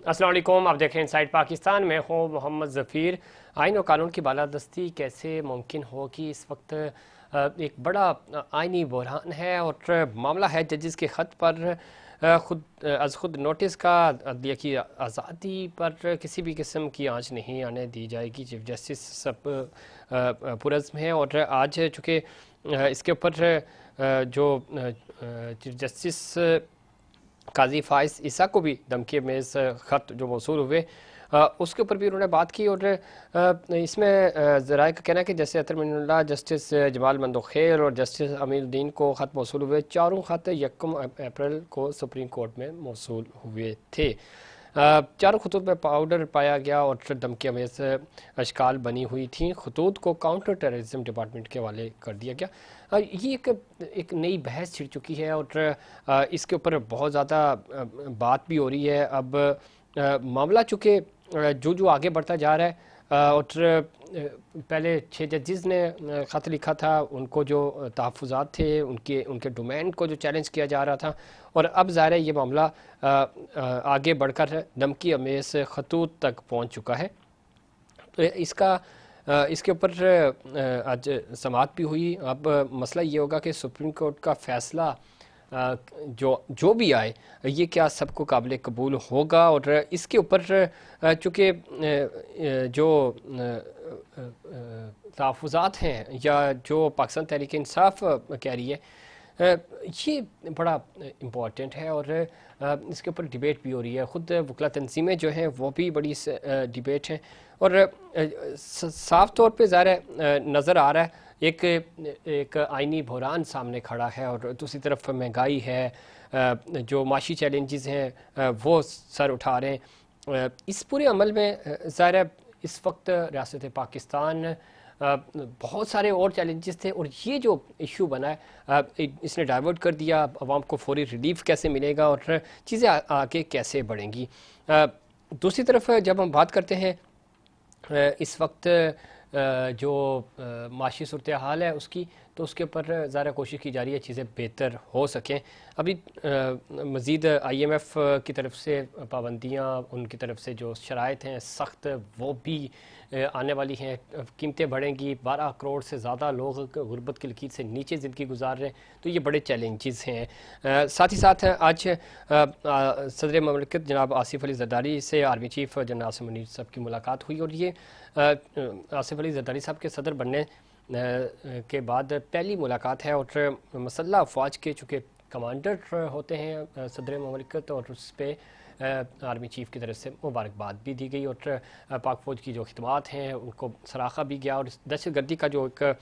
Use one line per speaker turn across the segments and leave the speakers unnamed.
अस्सलाम वालेकुम, आप देख रहे हैं इनसाइड पाकिस्तान। मैं हूँ मोहम्मद ज़फ़ीर। आइन और कानून की बालादस्ती कैसे मुमकिन हो कि इस वक्त एक बड़ा आइनी बहरान है और मामला है जजिस के ख़त पर खुद नोटिस का अदलिया की आज़ादी पर किसी भी किस्म की आँच नहीं आने दी जाएगी। चीफ जस्टिस सब पुरज़्म है और आज चूँकि इसके ऊपर जो चीफ जस्टिस काजी फ़ाइज़ ईसा को भी धमकी मेज़ ख़त जो मौसूल हुए उसके ऊपर भी उन्होंने बात की। और इसमें ज़राए का कहना है कि जैसे अतर मिनुल्लाह, जस्टिस जमाल मंदोखेर और जस्टिस अमीरुद्दीन को ख़त मौसूल हुए। चारों ख़त 1 अप्रैल को सुप्रीम कोर्ट में मौसूल हुए थे। चारों खतूत में पाउडर पाया गया और धमकी मेज़ अशकाल बनी हुई थी। खतूत को काउंटर टेररिज्म डिपार्टमेंट के हवाले कर दिया गया। ये एक नई बहस छिड़ चुकी है और इसके ऊपर बहुत ज़्यादा बात भी हो रही है। अब मामला चूँकि जो आगे बढ़ता जा रहा है और पहले 6 जजेस ने ख़त लिखा था, उनको जो तहफ़्फ़ुज़ात थे उनके उनके डोमेन को जो चैलेंज किया जा रहा था, और अब ज़ाहिर है ये मामला आगे बढ़कर धमकी अमेज़ खतूत तक पहुँच चुका है। तो इसके ऊपर आज समाअत भी हुई। अब मसला ये होगा कि सुप्रीम कोर्ट का फ़ैसला जो भी आए ये क्या सबको काबिल कबूल होगा। और इसके ऊपर चूँकि जो तहफ़्फ़ुज़ात हैं या जो पाकिस्तान तहरीक इंसाफ कह रही है, ये बड़ा इम्पॉर्टेंट है और इसके ऊपर डिबेट भी हो रही है। ख़ुद वकला तंजीमें जो हैं वो भी बड़ी डिबेट है और साफ़ तौर पे ज़ाहिर नज़र आ रहा है एक आइनी बहरान सामने खड़ा है और दूसरी तरफ महंगाई है, जो माशी चैलेंजेस हैं वो सर उठा रहे हैं। इस पूरे अमल में ज़ाहिर है इस वक्त रियासत पाकिस्तान बहुत सारे और चैलेंजेस थे और ये जो इशू बना है इसने डाइवर्ट कर दिया। आवाम को फौरी रिलीफ कैसे मिलेगा और चीज़ें आगे कैसे बढ़ेंगी। दूसरी तरफ जब हम बात करते हैं इस वक्त जो माशी सूरत हाल है उसकी, तो उसके ऊपर ज़्यादा कोशिश की जा रही है चीज़ें बेहतर हो सकें। अभी मज़ीद IMF की तरफ से पाबंदियाँ, उनकी तरफ से जो शराइत हैं सख्त, वो भी आने वाली हैं। कीमतें बढ़ेंगी, 12 करोड़ से ज़्यादा लोग गुर्बत की लकीर से नीचे ज़िंदगी गुजार रहे हैं, तो ये बड़े चैलेंजेस हैं। साथ ही साथ आज सदर ममलिकत जनाब आसिफ अली ज़रदारी से army chief general Asim Munir साहब की मुलाकात हुई और ये आसिफ अली ज़रदारी साहब के सदर बनने के बाद पहली मुलाकात है और मसल्ह अफवाज के चूँकि कमांडर होते हैं सदर ममलिकत, और उस पर आर्मी चीफ की तरफ से मुबारकबाद भी दी गई और पाक फ़ौज की जो खिदमात हैं उनको सराखा भी गया। और दहशत गर्दी का जो एक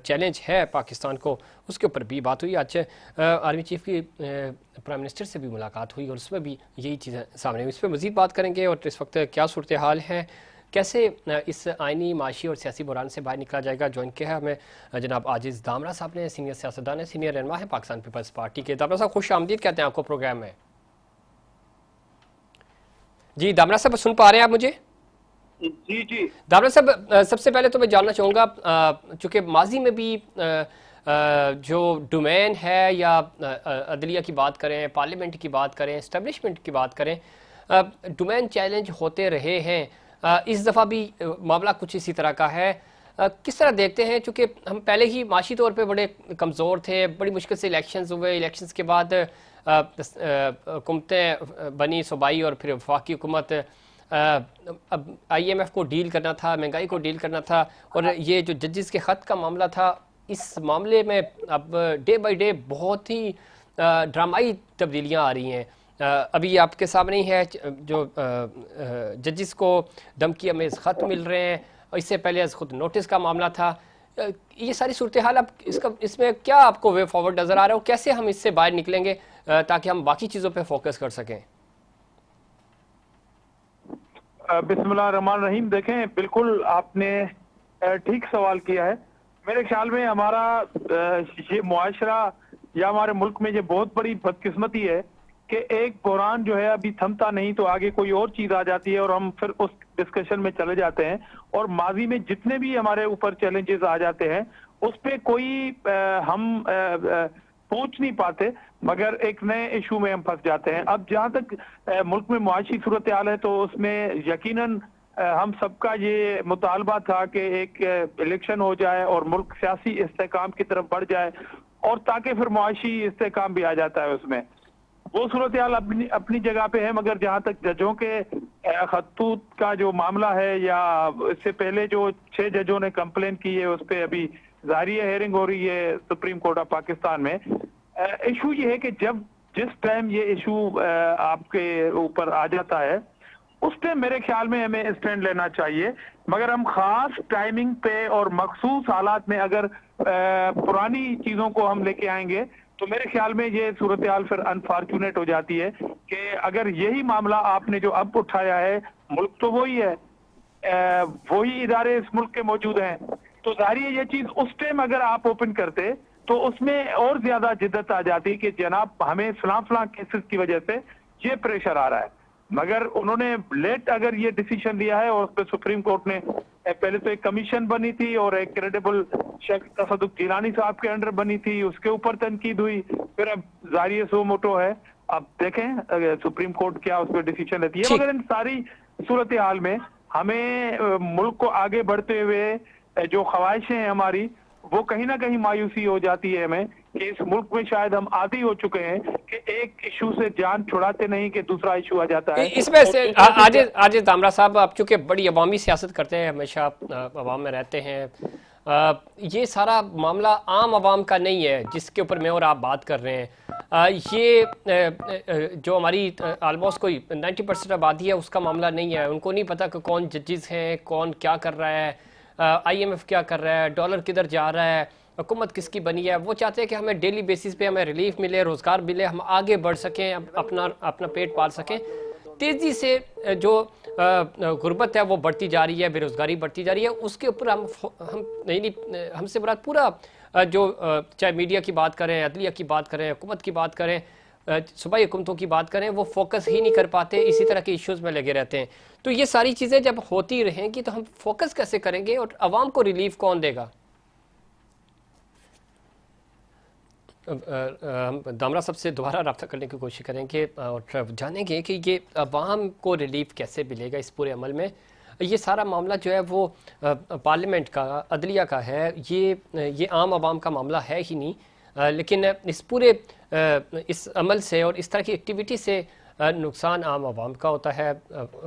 चैलेंज है पाकिस्तान को, उसके ऊपर भी बात हुई। आज आर्मी चीफ की प्राइम मिनिस्टर से भी मुलाकात हुई और उसमें भी यही चीज़ें सामने हुई। इस पर मज़ीद बात करेंगे और इस वक्त क्या सूरत हाल है, कैसे इस आइनी, माशी और सियासी बुरान से बाहर निकला जाएगा। ज्वाइन किया है हमें जनाब आजिज़ दामरा साहब ने, सीनियर सियासतदान है, सीनियर रहनुमा है पाकिस्तान पीपल्स पार्टी के। दामरा साहब खुश आमदीद कहते हैं आपको प्रोग्राम में। जी दामरा साहब सुन पा रहे हैं आप मुझे?
जी जी।
दामरा साहब सबसे पहले तो मैं जानना चाहूँगा, चूँकि माजी में भी जो डोमेन है या अदलिया की बात करें, पार्लियामेंट की बात करें, इस्टेब्लिशमेंट की बात करें, डोमेन चैलेंज होते रहे हैं। इस दफ़ा भी मामला कुछ इसी तरह का है। किस तरह देखते हैं, चूँकि हम पहले ही माशी तौर पे बड़े कमज़ोर थे, बड़ी मुश्किल से इलेक्शंस हुए, इलेक्शंस के बाद हुकूमतें बनी सूबाई और फिर वफाकी हुकूमत, अब IMF को डील करना था, महंगाई को डील करना था, और ये जो जजेस के ख़त का मामला था, इस मामले में अब डे बाई डे बहुत ही ड्रामाई तब्दीलियाँ आ रही हैं। अभी आपके सामने ही है जो जजेस को धमकी अमेज़ ख़त मिल रहे हैं, और इससे पहले खुद नोटिस का मामला था। ये सारी सूरत हाल, अब इसमें क्या आपको वे फॉरवर्ड नज़र आ रहा है, कैसे हम इससे बाहर निकलेंगे ताकि हम बाकी चीज़ों पे फोकस कर सकें?
बिस्मिल्लाह रहमान रहीम। देखें, बिल्कुल आपने ठीक सवाल किया है। मेरे ख्याल में हमारा ये मुआशरा या हमारे मुल्क में ये बहुत बड़ी बदकिस्मती है कि एक बहरान जो है अभी थमता नहीं, तो आगे कोई और चीज आ जाती है और हम फिर उस डिस्कशन में चले जाते हैं। और माजी में जितने भी हमारे ऊपर चैलेंजेस आ जाते हैं उस पे कोई हम पहुंच नहीं पाते, मगर एक नए इशू में हम फंस जाते हैं। अब जहां तक मुल्क में मुआशी सूरत हाल है, तो उसमें यकीनन हम सबका ये मुतालबा था कि एक इलेक्शन हो जाए और मुल्क सियासी इस्तेकाम की तरफ बढ़ जाए, और ताकि फिर मुआशी इस्तेकाम भी आ जाता है उसमें। वो सूरत हाल अपनी अपनी जगह पे है, मगर जहां तक जजों के खतूत का जो मामला है, या इससे पहले जो 6 जजों ने कंप्लेन की है, उस पर अभी जारी हेयरिंग हो रही है सुप्रीम कोर्ट ऑफ पाकिस्तान में। इशू ये है कि जब जिस टाइम ये इशू आपके ऊपर आ जाता है, उस टाइम मेरे ख्याल में हमें स्टैंड लेना चाहिए, मगर हम खास टाइमिंग पे और मखसूस हालात में अगर पुरानी चीजों को हम लेके आएंगे, तो मेरे ख्याल में ये सूरत हाल फिर अनफॉर्चुनेट हो जाती है कि अगर यही मामला आपने जो अब उठाया है, मुल्क तो वही है, वही इदारे इस मुल्क के मौजूद हैं, तो जाहिर है ये चीज उस टाइम अगर आप ओपन करते तो उसमें और ज्यादा जिद्दत आ जाती कि जनाब हमें फलां केसेस की वजह से ये प्रेशर आ रहा है। मगर उन्होंने लेट अगर ये डिसीजन लिया है, और उस पर सुप्रीम कोर्ट ने पहले तो एक कमीशन बनी थी और एक क्रेडिबल शख्स तसद्दुक जिलानी साहब के अंडर बनी थी, उसके ऊपर तनकीद हुई, फिर अब जारी सो मोटो है। अब देखें सुप्रीम कोर्ट क्या उस पर डिसीजन लेती है, मगर इन सारी सूरत हाल में हमें मुल्क को आगे बढ़ते हुए जो ख्वाहिशें हैं हमारी, वो कहीं ना कहीं मायूसी हो जाती है हमें कि इस मुल्क में शायद हम आदी हो चुके हैं कि एक इशू से जान छुड़ाते नहीं कि दूसरा इशू आ जाता है।
इसमें से आज दामरा साहब, आप चूंकि बड़ी अवामी सियासत करते हैं, हमेशा अवाम में रहते हैं, ये सारा मामला आम आवाम का नहीं है जिसके ऊपर मैं और आप बात कर रहे हैं। ये जो हमारी आलमोस्ट कोई 90% आबादी है, उसका मामला नहीं है। उनको नहीं पता कि कौन जजेस हैं, कौन क्या कर रहा है, IMF क्या कर रहा है, डॉलर किधर जा रहा है, हुकूमत किसकी बनी है। वो चाहते हैं कि हमें डेली बेसिस पे हमें रिलीफ मिले, रोज़गार मिले, हम आगे बढ़ सकें, अपना पेट पाल सकें। तेज़ी से जो गुर्बत है वो बढ़ती जा रही है, बेरोज़गारी बढ़ती जा रही है, उसके ऊपर हम नहीं हमसे बड़ा पूरा जो चाहे मीडिया की बात करें, अदलिया की बात करें, हुकूमत की बात करें, सूबाई हुकूमतों की बात करें, वो फोकस ही नहीं कर पाते, इसी तरह के इश्यूज़ में लगे रहते हैं। तो ये सारी चीज़ें जब होती रहेंगी तो हम फोकस कैसे करेंगे और आवाम को रिलीफ कौन देगा? हम दामरा साहब से दोबारा रब्ता करने की कोशिश करेंगे और जानेंगे कि ये अवाम को रिलीफ कैसे मिलेगा इस पूरे अमल में। ये सारा मामला जो है वो पार्लियामेंट का, अदलिया का है, ये आम आवाम का मामला है ही नहीं। लेकिन इस पूरे इस अमल से और इस तरह की एक्टिविटी से नुकसान आम आवाम का होता है,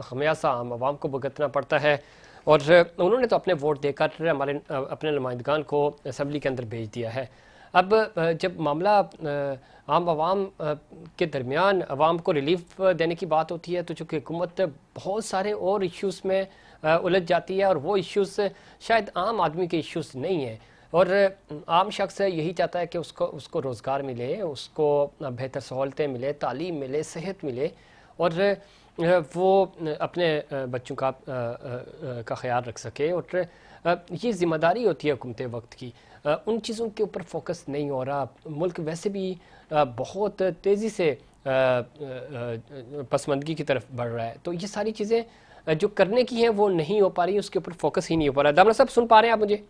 खमियाजा आम आवाम को भुगतना पड़ता है। और उन्होंने तो अपने वोट देकर हमारे अपने नुमाइंदगान को असम्बली के अंदर भेज दिया है। अब जब मामला आम आवाम के दरमियान आवाम को रिलीफ देने की बात होती है, तो चूँकि हुकूमत बहुत सारे और इश्यूज़ में उलझ जाती है, और वो इश्यूज़ शायद आम आदमी के इश्यूज़ नहीं हैं। और आम शख्स यही चाहता है कि उसको रोज़गार मिले, उसको बेहतर सहूलतें मिले, तालीम मिले, सेहत मिले, और वो अपने बच्चों का ख्याल रख सके। और ये ज़िम्मेदारी होती है हुकूमत वक्त की। उन चीज़ों के ऊपर फोकस नहीं हो रहा। मुल्क वैसे भी बहुत तेज़ी से पसमानदगी की तरफ बढ़ रहा है, तो ये सारी चीज़ें जो करने की हैं वो नहीं हो पा रही, उसके ऊपर फोकस ही नहीं हो पा रहा। दामरा साहब सुन पा रहे हैं आप मुझे?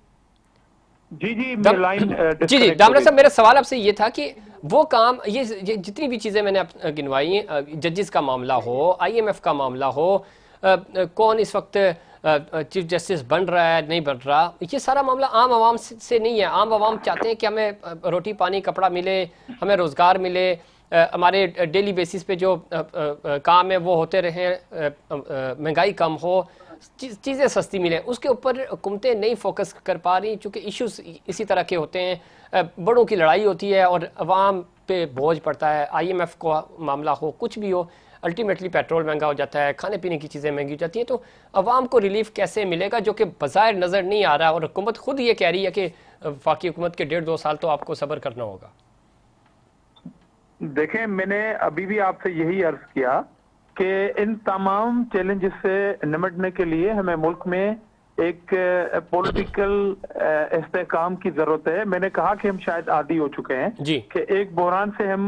जी, दामरा साहब, मेरा सवाल आपसे ये था कि वो काम, ये जितनी भी चीज़ें मैंने गिनवाई, जजेस का मामला हो, IMF का मामला हो, कौन इस वक्त चीफ जस्टिस बन रहा है, नहीं बन रहा, ये सारा मामला आम आवाम से नहीं है। आम आवाम चाहते हैं कि हमें रोटी पानी कपड़ा मिले, हमें रोज़गार मिले, हमारे डेली बेसिस पे जो काम है वो होते रहें, महंगाई कम हो, चीज़ें सस्ती मिलें। उसके ऊपर हुकूमतें नहीं फोकस कर पा रही, चूँकि इश्यूज इसी तरह के होते हैं। बड़ों की लड़ाई होती है और अवाम पे बोझ पड़ता है। IMF को मामला हो, कुछ भी हो, अल्टीमेटली पेट्रोल महंगा हो जाता है, खाने पीने की चीज़ें महंगी हो जाती हैं। तो अवाम को रिलीफ कैसे मिलेगा, जो कि बज़ाहिर नज़र नहीं आ रहा, और हुकूमत खुद ये कह रही है कि वफाकी हुकूमत के 1.5-2 साल तो आपको सब्र करना होगा।
देखें, मैंने अभी भी आपसे यही अर्ज किया कि इन तमाम चैलेंजेस से निपटने के लिए हमें मुल्क में एक पॉलिटिकल इस्तेकाम की जरूरत है। मैंने कहा कि हम शायद आदी हो चुके हैं कि एक बहरान से हम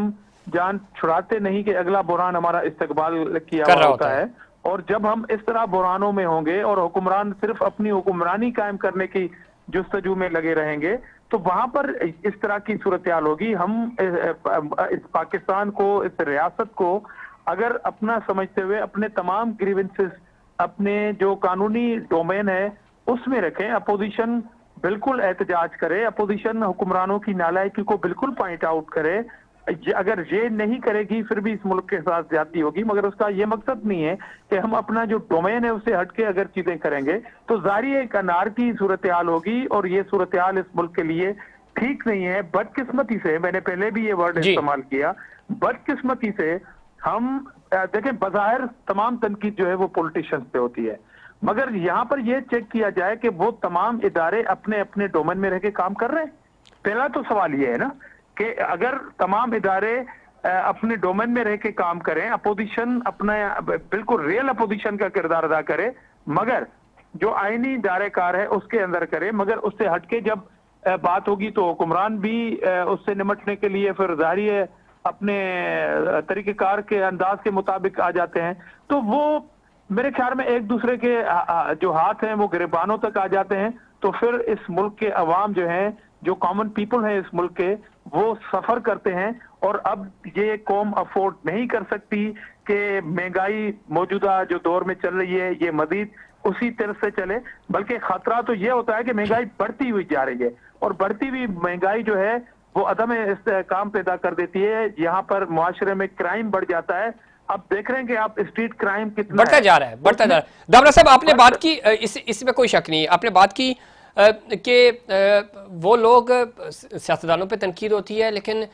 जान छुड़ाते नहीं कि अगला बहरान हमारा इस्तकबाल किया हुआ होता है। और जब हम इस तरह बहरानों में होंगे और हुक्मरान सिर्फ अपनी हुक्मरानी कायम करने की जुस्तजू में लगे रहेंगे, तो वहां पर इस तरह की सूरत हाल होगी। हम इस पाकिस्तान को, इस रियासत को अगर अपना समझते हुए अपने तमाम ग्रीवेंसेस अपने जो कानूनी डोमेन है उसमें रखें, अपोजिशन बिल्कुल एहतजाज करे, अपोजिशन हुक्मरानों की नालायकी को बिल्कुल पॉइंट आउट करे। अगर ये नहीं करेगी फिर भी इस मुल्क के साथ ज्यादती होगी, मगर उसका ये मकसद नहीं है कि हम अपना जो डोमेन है उससे हटके अगर चीजें करेंगे तो जारी एक अनार की सूरत हाल होगी, और ये सूरत हाल इस मुल्क के लिए ठीक नहीं है। बदकिस्मती से, मैंने पहले भी ये वर्ड इस्तेमाल किया, बदकिस्मती से हम देखें, बज़ाहिर तमाम तनकीद जो है वो पॉलिटिशियंस पे होती है, मगर यहाँ पर यह चेक किया जाए कि वो तमाम इदारे अपने अपने डोमेन में रह के काम कर रहे हैं। पहला तो सवाल ये है ना कि अगर तमाम इदारे अपने डोमेन में रह के काम करें, अपोजिशन अपना बिल्कुल रियल अपोजिशन का किरदार अदा करे, मगर जो आईनी दायरेकार है उसके अंदर करे, मगर उससे हटके जब बात होगी तो हुक्मरान भी उससे निमटने के लिए फिर जाहिर है अपने तरीकेकार के अंदाज के मुताबिक आ जाते हैं, तो वो मेरे ख्याल में एक दूसरे के जो हाथ हैं वो गिरबानों तक आ जाते हैं। तो फिर इस मुल्क के अवाम जो हैं, जो कॉमन पीपल हैं इस मुल्क के, वो सफर करते हैं। और अब ये कौम अफोर्ड नहीं कर सकती कि महंगाई मौजूदा जो दौर में चल रही है ये मजीद उसी तरह से चले, बल्कि खतरा तो ये होता है कि महंगाई बढ़ती हुई जा रही है, और बढ़ती हुई महंगाई जो है वो अदम काम पैदा कर देती है। यहाँ पर मुआशरे में क्राइम बढ़ जाता है। अब देख रहे हैं कि आप स्ट्रीट क्राइम कितना
बढ़ता जा रहा है, बढ़ता जा रहा है। दामरा साहब, आपने बात की, इसमें कोई शक नहीं, आपने बात की कि वो लोग, सियासतदानों पे तनकीद होती है, लेकिन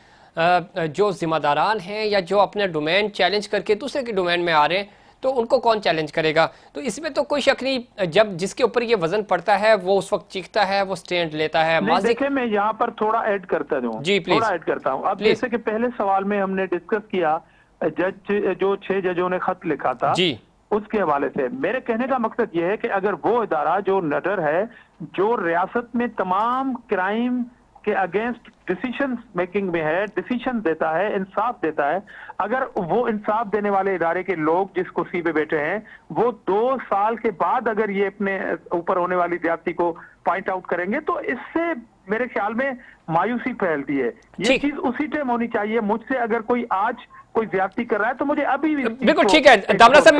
जो जिम्मेदारान हैं या जो अपने डोमेन चैलेंज करके दूसरे के डोमेन में आ रहे हैं तो उनको कौन चैलेंज करेगा? तो इसमें तो कोई शक नहीं, जब जिसके ऊपर ये वजन पड़ता है वो उस वक्त चीखता है, वो स्टैंड लेता है।
देखिए, मैं यहाँ पर थोड़ा ऐड करता हूँ
जी, प्लीज,
थोड़ा ऐड करता हूँ। अब जैसे कि पहले सवाल में हमने डिस्कस किया जो 6 जजों ने खत लिखा था
जी,
उसके हवाले से, मेरे कहने का मकसद यह है कि अगर वो इदारा जो नडर है, जो रियासत में तमाम क्राइम के अगेंस्ट डिसीजन मेकिंग में है, डिसीजन देता है, इंसाफ देता है, अगर वो इंसाफ देने वाले इदारे के लोग जिस कुर्सी पे बैठे हैं वो 2 साल के बाद अगर ये अपने ऊपर होने वाली ज्यादती को पॉइंट आउट करेंगे तो इससे मेरे ख्याल में मायूसी फैलती है। ये चीज उसी टाइम होनी चाहिए। मुझसे अगर कोई आज कोई ज्यादती कर रहा है तो मुझे अभी
बिल्कुल ठीक है दामरा साहब,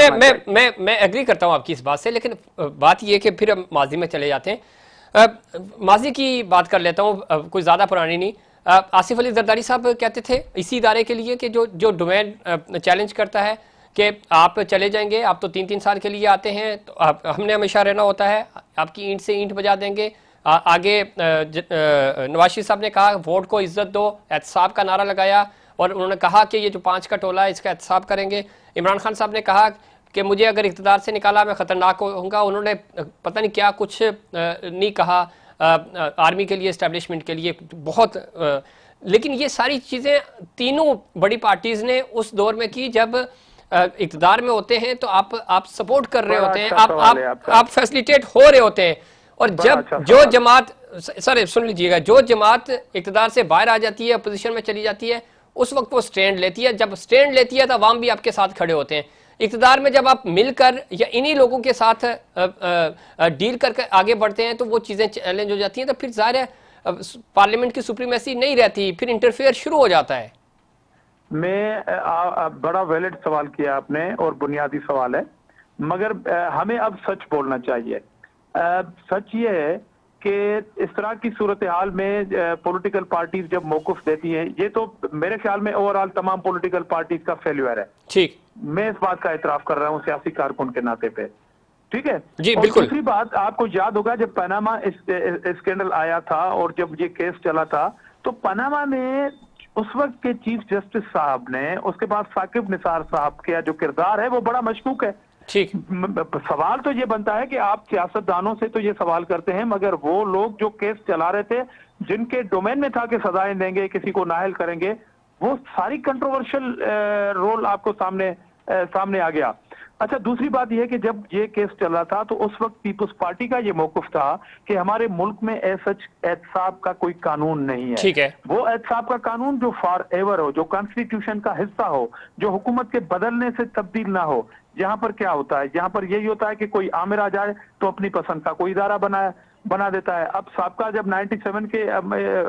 मैं एग्री करता हूं आपकी इस बात से, लेकिन बात ये कि फिर हम माजी में चले जाते हैं। माजी की बात कर लेता हूं, कोई ज्यादा पुरानी नहीं। आसिफ अली जरदारी साहब कहते थे इसी इदारे के लिए कि जो डोमेन चैलेंज करता है कि आप चले जाएंगे, आप तो 3-3 साल के लिए आते हैं, तो हमने हमेशा रहना होता है, आपकी ईंट से ईंट बजा देंगे। आगे नवाज शरीफ साहब ने कहा वोट को इज्जत दो, एहतसाब का नारा लगाया, और उन्होंने कहा कि ये जो 5 का टोला है इसका एहतसाब करेंगे। इमरान खान साहब ने कहा कि मुझे अगर इक़्तिदार से निकाला मैं ख़तरनाक होऊंगा। उन्होंने पता नहीं क्या कुछ नहीं कहा आर्मी के लिए, इस्टेब्लिशमेंट के लिए बहुत, लेकिन ये सारी चीज़ें तीनों बड़ी पार्टीज़ ने उस दौर में की जब इक़्तिदार में होते हैं तो आप सपोर्ट कर रहे होते हैं, आप फैसिलिटेट हो रहे होते हैं। और जब जो जमात, सर सुन लीजिएगा, जो जमात इक़्तिदार से बाहर आ जाती है, अपोजिशन में चली जाती है, उस वक्त वो स्टैंड लेती है। जब स्टैंड लेती है तो अवाम भी आपके साथ खड़े होते हैं। इक़्तिदार में जब आप मिलकर या इन्हीं लोगों के साथ डील करके आगे बढ़ते हैं तो वो चीज़ें चैलेंज हो जाती हैं, तो फिर ज़ाहिर है पार्लियामेंट की सुप्रीमेसी नहीं रहती, फिर इंटरफेयर शुरू हो जाता है।
बड़ा वैलिड सवाल किया आपने और बुनियादी सवाल है, मगर हमें अब सच बोलना चाहिए। सच ये है कि इस तरह की सूरत हाल में पॉलिटिकल पार्टीज जब मौक़िफ़ देती हैं, ये तो मेरे ख्याल में ओवरऑल तमाम पॉलिटिकल पार्टीज का फेल्यूर है।
ठीक,
मैं इस बात का इतराफ कर रहा हूँ सियासी कारकुन के नाते पे, ठीक है
जी, बिल्कुल।
दूसरी बात, आपको याद होगा जब पनामा स्कैंडल आया था और जब ये केस चला था तो पनामा में उस वक्त के चीफ जस्टिस साहब ने, उसके बाद साकिब निसार साहब का जो किरदार है वो बड़ा मशकूक है।
ठीक,
सवाल तो ये बनता है कि आप सियासतदानों से तो ये सवाल करते हैं, मगर वो लोग जो केस चला रहे थे, जिनके डोमेन में था कि सजाएं देंगे, किसी को नाअहल करेंगे, वो सारी कंट्रोवर्शियल रोल आपको सामने आ गया। अच्छा, दूसरी बात यह है कि जब ये केस चला था तो उस वक्त पीपुल्स पार्टी का ये मौक़िफ़ था कि हमारे मुल्क में सच एहतसाब का कोई कानून नहीं है।
ठीक है, वो
एहतसाब का कानून जो फॉर एवर हो, जो कॉन्स्टिट्यूशन का हिस्सा हो, जो हुकूमत के बदलने से तब्दील ना हो। यहाँ पर क्या होता है, यहाँ पर यही होता है कि कोई आमिर आ जाए तो अपनी पसंद का कोई इदारा बनाए, बना देता है। अब साहब जब 97 के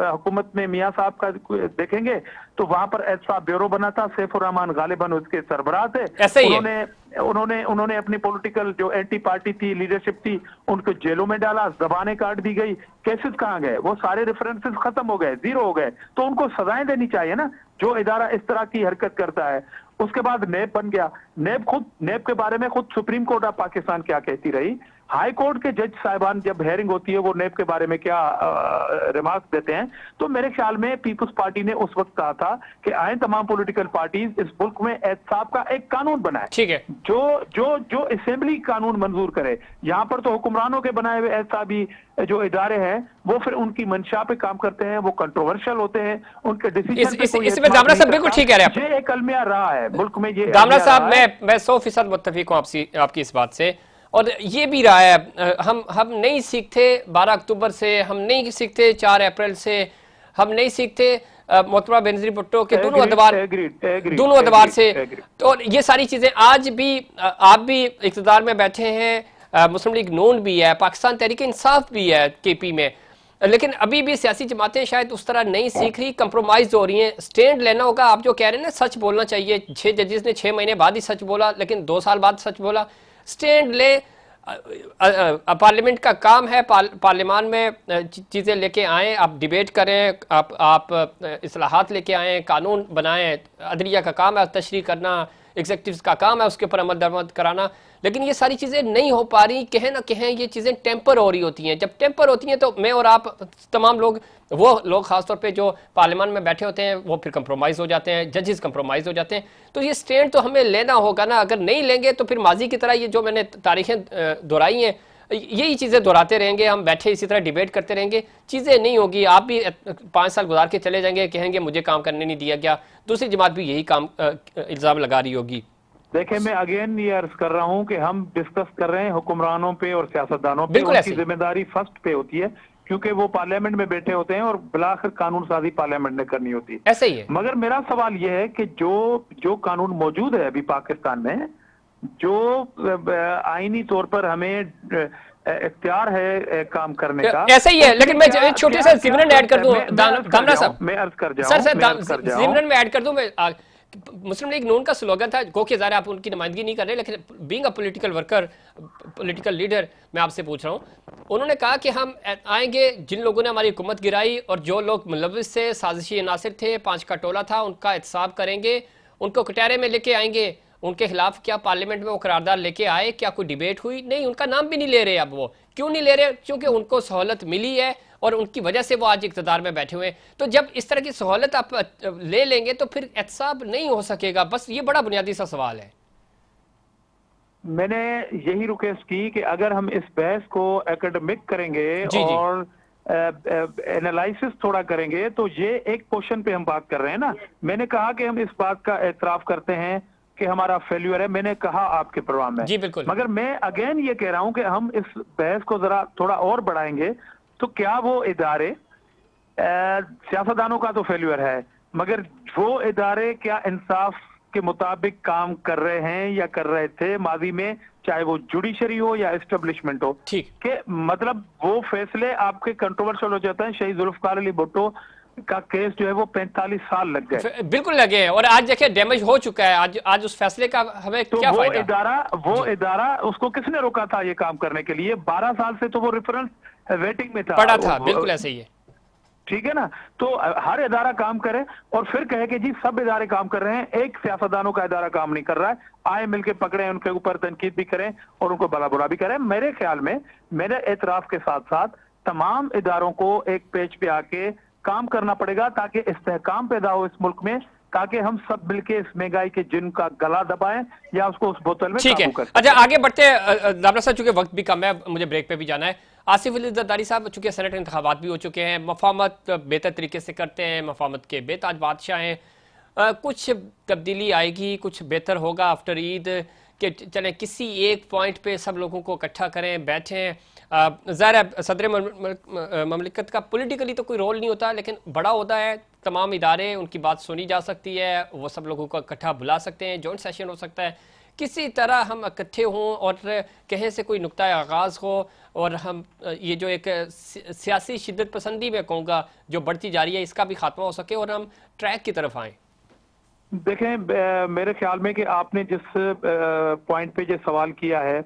हुकूमत में मियां साहब का देखेंगे तो वहां पर एहसाब ब्यूरो बना था, सैफुर रहमान गालिबन उसके सरबराह थे।
ऐसा ही है।
उन्होंने उन्होंने उन्होंने अपनी पॉलिटिकल जो एंटी पार्टी थी, लीडरशिप थी, उनको जेलों में डाला, जबानें काट दी गई। केसेस कहाँ गए? वो सारे रेफरेंसेस खत्म हो गए, जीरो हो गए। तो उनको सजाएं देनी चाहिए ना, जो इदारा इस तरह की हरकत करता है। उसके बाद नेब बन गया। नेब के बारे में खुद सुप्रीम कोर्ट ऑफ पाकिस्तान क्या कहती रही, हाई कोर्ट के जज साहिबान जब हेयरिंग होती है वो नेब के बारे में क्या रिमार्क देते हैं। तो मेरे ख्याल में पीपुल्स पार्टी ने उस वक्त कहा था कि आए तमाम पॉलिटिकल पार्टीज इस मुल्क में एहतसाब का एक कानून बनाए,
ठीक है,
जो जो जो असेंबली कानून मंजूर करे। यहाँ पर तो हुक्मरानों के बनाए हुए एहतसाबी जो इदारे हैं वो फिर उनकी मंशा पे काम करते हैं, वो कंट्रोवर्शियल होते हैं, उनके डिसीजन पे कोई
इसमें दामरा साहब बिल्कुल ठीक कह रहे हैं।
ये एक अलमिया रहा है मुल्क में, ये
दामरा साहब मैं 100% मुत्तफिक हूँ आपकी इस बात से। और ये भी रहा है, हम नहीं सीखते 12 अक्टूबर से, हम नहीं सीखते 4 अप्रैल से, हम नहीं सीखते मोहतरमा बेनजीर भुट्टो के दोनों अदवार से। तो ये सारी चीजें आज भी आप भी इक़्तिदार में बैठे हैं, मुस्लिम लीग नून भी है, पाकिस्तान तहरीक इंसाफ भी है केपी में, लेकिन अभी भी सियासी जमातें शायद उस तरह नहीं सीख रही, कंप्रोमाइज हो रही हैं। स्टैंड लेना होगा। आप जो कह रहे हैं ना, सच बोलना चाहिए। 6 जजेस ने 6 महीने बाद ही सच बोला, लेकिन 2 साल बाद सच बोला। स्टैंड ले, पार्लियामेंट का काम है, पार्लियामान में चीज़ें लेके आएँ, आप डिबेट करें, आप इस्लाहात लेके आएँ, कानून बनाएं। अदलिया का काम है तशरीह करना, एग्जीक्यूटिव का काम है उसके ऊपर अमल दरमद कराना, लेकिन ये सारी चीज़ें नहीं हो पा रही। कहें ना कहें ये चीज़ें टेम्पर हो रही होती हैं। जब टेम्पर होती हैं तो मैं और आप तमाम लोग, वो लोग खासतौर पे जो पार्लियामान में बैठे होते हैं, वो फिर कंप्रोमाइज़ हो जाते हैं, जजेस कंप्रोमाइज़ हो जाते हैं। तो ये स्टैंड तो हमें लेना होगा ना। अगर नहीं लेंगे तो फिर माजी की तरह ये जो मैंने तारीखें दोहराई हैं, यही चीज़ें दोहराते रहेंगे, हम बैठे इसी तरह डिबेट करते रहेंगे, चीज़ें नहीं होगी। आप भी 5 साल गुजार के चले जाएंगे, कहेंगे मुझे काम करने नहीं दिया गया, दूसरी जमात भी यही काम इल्ज़ाम लगा रही होगी।
देखिए, मैं अगेन ये अर्ज कर रहा हूं कि हम डिस्कस कर रहे हैं हुक्मरानों पे और सियासतदानों पे। उनकी जिम्मेदारी फर्स्ट पे होती है, क्योंकि वो पार्लियामेंट में बैठे होते हैं और बिलाखिर कानून साजी पार्लियामेंट ने करनी होती है।
ऐसा ही है।
मगर मेरा सवाल यह है कि जो कानून मौजूद है अभी पाकिस्तान में, जो आईनी तौर पर हमें इख्तियार है काम करने का,
ऐसा ही है। लेकिन मैं छोटे से जिमरन ऐड कर दूं, दामरा साहब,
मैं अर्ज कर जाऊं
सर जिमरन में ऐड कर दूं मैं। मुस्लिम लीग नून का स्लोगन था, गो के ज़ाहिर आप उनकी नुमाइंदगी नहीं कर रहे, लेकिन being a political worker, political leader, मैं आपसे पूछ रहा हूँ। उन्होंने कहा कि हम आएंगे, जिन लोगों ने हमारी हुकूमत गिराई और जो लोग मुलविस थे, साजिशी अनासिर थे, 5 का टोला था, उनका एहतसाब करेंगे, उनको कटहरे में लेके आएंगे। उनके खिलाफ क्या पार्लियामेंट में वो करारदाद लेके आए? क्या कोई डिबेट हुई? नहीं, उनका नाम भी नहीं ले रहे। अब वो क्यों नहीं ले रहे? क्योंकि उनको सहूलत मिली है और उनकी वजह से वो आज इक़्तिदार में बैठे हुए हैं। तो जब इस तरह की सहूलत आप ले लेंगे तो फिर एहतसाब नहीं हो सकेगा। बस ये बड़ा बुनियादी सा सवाल है।
मैंने यही रिक्वेस्ट की कि अगर हम इस बहस को एकेडमिक करेंगे और एनालिसिस थोड़ा करेंगे, तो ये एक क्वेश्चन पे हम बात कर रहे हैं ना। मैंने कहा कि हम इस बात का एतराफ करते हैं कि हमारा फेल्यूर है, मैंने कहा आपके प्रोग्राम में।
जी बिल्कुल।
मगर मैं अगेन ये कह रहा हूं कि हम इस बहस को जरा थोड़ा और बढ़ाएंगे तो क्या वो इदारे, सियासतदानों का तो फेल्यूर है, मगर वो इदारे क्या इंसाफ के मुताबिक काम कर रहे हैं या कर रहे थे माजी में, चाहे वो जुडिशरी हो या एस्टेब्लिशमेंट हो?
ठीक
के मतलब वो फैसले आपके कंट्रोवर्शियल हो जाते हैं। शहीद जुल्फकार अली भुट्टो का केस जो है वो 45 साल लग गए।
बिल्कुल लगे हैं, और आज देखिए डैमेज हो चुका है। आज उस फैसले का हमें
तो
क्या
वो
फायदा?
वो इदारा उसको किसने रोका था ये काम करने के लिए? 12 साल से तो वो रेफरेंस वेटिंग में था,
पड़ा था। बिल्कुल ऐसे ही है।
ठीक है ना। तो हर इदारा काम करे और फिर कहे कि जी सब इदारे काम कर रहे हैं, एक सियासतदानों का इदारा काम नहीं कर रहा है, आए मिलके पकड़े, उनके ऊपर तनकीद भी करें और उनको भला बुरा भी करें। मेरे ख्याल में, मेरे एतराफ के साथ साथ तमाम इदारों को एक पेज पे आके काम करना पड़ेगा ताकि इस्तेहकाम पैदा हो इस मुल्क में, ताकि हम सब मिलके इस महंगाई के जिन का गला दबाएं या उसको उस बोतल में
ठीक है। अच्छा, आगे बढ़ते हैं दामरा साहब, चूंकि वक्त भी कम है, मुझे ब्रेक पे भी जाना है। आसिफ अली जरदारी साहब, चूंकि सेनेट इंतखाबात भी हो चुके हैं, मफामत बेहतर तरीके से करते हैं, मफामत के बेताज बादशाह हैं, कुछ तब्दीली आएगी, कुछ बेहतर होगा आफ्टर ईद कि चलें किसी एक पॉइंट पे सब लोगों को इकट्ठा करें, बैठें। ज़ाहिर है सदर ममलिकत का पॉलिटिकली तो कोई रोल नहीं होता, लेकिन बड़ा होता है, तमाम इदारे, उनकी बात सुनी जा सकती है, वो सब लोगों को इकट्ठा बुला सकते हैं, जॉइंट सेशन हो सकता है, किसी तरह हम इकट्ठे हों और कहीं से कोई नुक्ता आगाज़ हो और हम ये जो एक सियासी शिद्दत पसंदी में कहूँगा जो बढ़ती जा रही है इसका भी खात्मा हो सके और हम ट्रैक की तरफ आएँ।
देखें, मेरे ख्याल में कि आपने जिस पॉइंट पे जो सवाल किया है,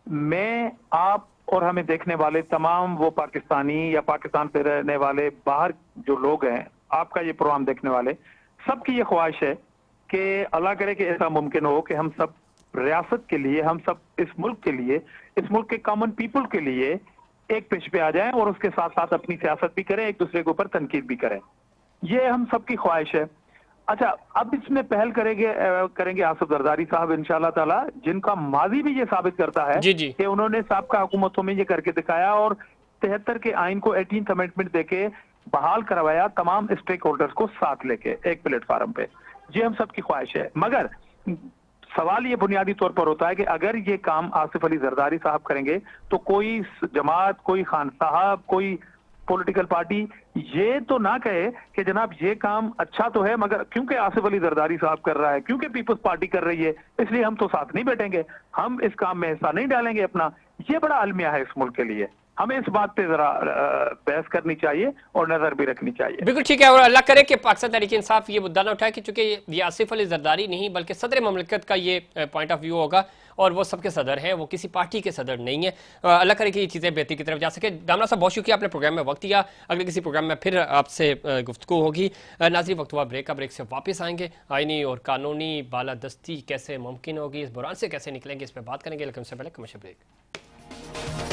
मैं आप और हमें देखने वाले तमाम वो पाकिस्तानी या पाकिस्तान पे रहने वाले बाहर जो लोग हैं, आपका ये प्रोग्राम देखने वाले, सबकी ये ख्वाहिश है कि अल्लाह करे कि ऐसा मुमकिन हो कि हम सब रियासत के लिए, हम सब इस मुल्क के लिए, इस मुल्क के कॉमन पीपल के लिए एक पेश पे आ जाएं और उसके साथ साथ अपनी सियासत भी करें, एक दूसरे के ऊपर तनकीद भी करें। ये हम सबकी ख्वाहिश है। अच्छा, अब इसमें पहल करेंगे आसिफ जरदारी साहब इंशाल्लाह ताला, जिनका माजी भी ये साबित करता है
जी जी।
कि उन्होंने साबका हुकूमतों में ये करके दिखाया और 73 के आइन को 18th अमेंडमेंट देके बहाल करवाया, तमाम स्टेक होल्डर्स को साथ लेके एक प्लेटफार्म पे। ये हम सबकी ख्वाहिश है, मगर सवाल ये बुनियादी तौर पर होता है कि अगर ये काम आसिफ अली जरदारी साहब करेंगे तो कोई जमात, कोई खान साहब, कोई पॉलिटिकल पार्टी ये तो ना कहे कि जनाब ये काम अच्छा तो है, मगर क्योंकि आसिफ अली जरदारी साहब कर रहा है, क्योंकि पीपल्स पार्टी कर रही है, इसलिए हम तो साथ नहीं बैठेंगे, हम इस काम में हिस्सा नहीं डालेंगे अपना। ये बड़ा अलमिया है इस मुल्क के लिए। हमें इस बात पे जरा बहस करनी चाहिए और नजर भी रखनी चाहिए।
बिल्कुल ठीक है, और अल्लाह करे कि पाकिस्तान तहरीक इंसाफ ये मुद्दा ना उठाए कि चूंकि ये आसिफ अली जरदारी नहीं बल्कि सदर ममलिकत का ये पॉइंट ऑफ व्यू होगा और वो सबके सदर हैं, वो किसी पार्टी के सदर नहीं है। अल्लाह करे कि ये चीज़ें बेहतरी की तरफ जा सके। दामना साहब बहुत शुक्रिया, आपने प्रोग्राम में वक्त दिया। अगले किसी प्रोग्राम में फिर आपसे गुफ्तगू होगी। नाज़रीन, वक्त हुआ ब्रेक का, ब्रेक से वापस आएंगे। आइनी और कानूनी बालादस्ती कैसे मुमकिन होगी, इस बुरान से कैसे निकलेंगे, इस पर बात करेंगे, लेकिन उससे पहले कमर्शियल ब्रेक।